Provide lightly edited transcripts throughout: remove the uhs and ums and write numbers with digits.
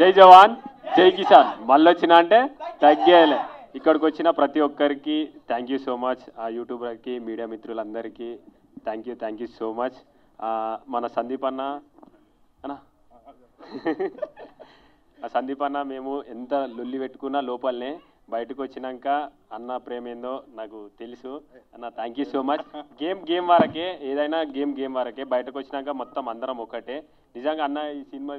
జై జవాన్ జై కిసాన్ మళ్ళొచ్చినా అంటే తగ్గేయాలి. ఇక్కడికి వచ్చిన ప్రతి ఒక్కరికి థ్యాంక్ యూ సో మచ్. యూట్యూబర్కి మీడియా మిత్రులందరికీ థ్యాంక్ యూ సో మచ్. మన సందీప్ అన్న సందీప్ అన్న మేము ఎంత లొల్లి పెట్టుకున్నా లోపలనే బయటకు వచ్చినాక అన్న ప్రేమ ఏందో నాకు తెలుసు అన్న. Thank you so much. Game వరకే, ఏదైనా గేమ్ వరకే. బయటకు వచ్చినాక మొత్తం అందరం ఒకటే. నిజంగా అన్న ఈ సినిమా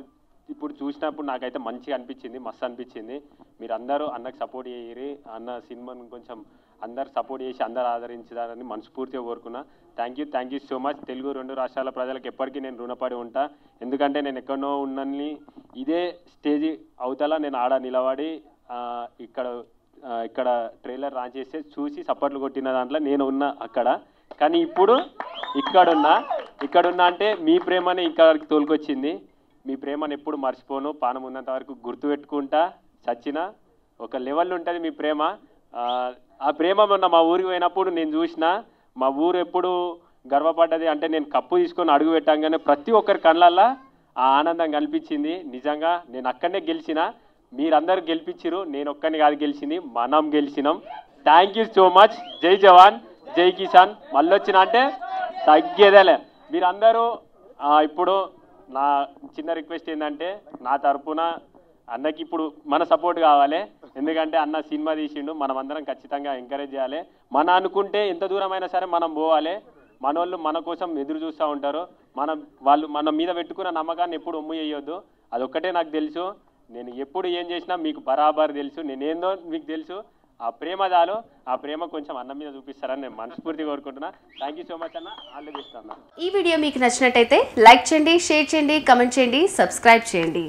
ఇప్పుడు చూసినప్పుడు నాకైతే మంచిగా అనిపించింది, మస్తు అనిపించింది. మీరు అందరూ అన్నకు సపోర్ట్ చేయరి. అన్న సినిమాను కొంచెం అందరు సపోర్ట్ చేసి అందరు ఆదరించాలని మనస్ఫూర్తిగా కోరుకున్నా. Thank you so much. Telugu 2 రాష్ట్రాల ప్రజలకు ఎప్పటికీ నేను రుణపడి ఉంటా. ఎందుకంటే నేను ఎక్కడో ఉన్నని ఇదే స్టేజ్ అవతల నేను ఆడ నిలబడి ఇక్కడ ట్రైలర్ లాంచ్ చేస్తే చూసి సపోర్ట్లు కొట్టిన దాంట్లో నేను ఉన్నా అక్కడ. కానీ ఇప్పుడు ఇక్కడున్నా అంటే మీ ప్రేమని ఇక్కడికి తోలుకొచ్చింది. మీ ప్రేమను ఎప్పుడు మర్చిపోను. పానం ఉన్నంత వరకు గుర్తుపెట్టుకుంటా. చచ్చిన ఒక లెవెల్ ఉంటుంది మీ ప్రేమ. ఆ ప్రేమ మొన్న మా ఊరికి పోయినప్పుడు నేను చూసిన. మా ఊరు ఎప్పుడు గర్వపడ్డది అంటే నేను కప్పు తీసుకొని అడుగు పెట్టంగానే ప్రతి ఒక్కరి కళ్ళల్లో ఆ ఆనందం కనిపించింది. నిజంగా నేను అక్కడనే గెలిచిన, మీరందరూ గెలిపించారు. నేను ఒక్కరిని కాదు గెలిచింది, మనం గెలిచినాం. Thank you so much. జై జవాన్ జై కిసాన్ మళ్ళొచ్చిన అంటే తగ్గేదేలే. మీరందరూ ఇప్పుడు నా చిన్న రిక్వెస్ట్ ఏంటంటే నా తరఫున అన్నకి ఇప్పుడు మన సపోర్ట్ కావాలి. ఎందుకంటే అన్న సినిమా తీసిండు, మనం అందరం ఖచ్చితంగా ఎంకరేజ్ చేయాలి. మన అనుకుంటే ఎంత దూరమైనా సరే మనం పోవాలి. మనోళ్ళు మన కోసం ఎదురు చూస్తూ ఉంటారు. వాళ్ళు మన మీద పెట్టుకున్న నమ్మకాన్ని ఎప్పుడు ఒమ్ము చేయొద్దు. అదొక్కటే నాకు తెలుసు. నేను ఎప్పుడు ఏం చేసినా మీకు బరాబర్ తెలుసు. నేనేందో మీకు తెలుసు. ఆ ప్రేమ చాలు. ఆ ప్రేమ కొంచెం అన్న మీద చూపిస్తారని నేను మనస్ఫూర్తిగా కోరుకుంటున్నా. థ్యాంక్ యూ సో మచ్ అన్న. ఆల్ ది బెస్ట్ అన్న. ఈ వీడియో మీకు నచ్చినట్టయితే లైక్ చేయండి, షేర్ చేయండి, కమెంట్ చేయండి, సబ్స్క్రైబ్ చేయండి.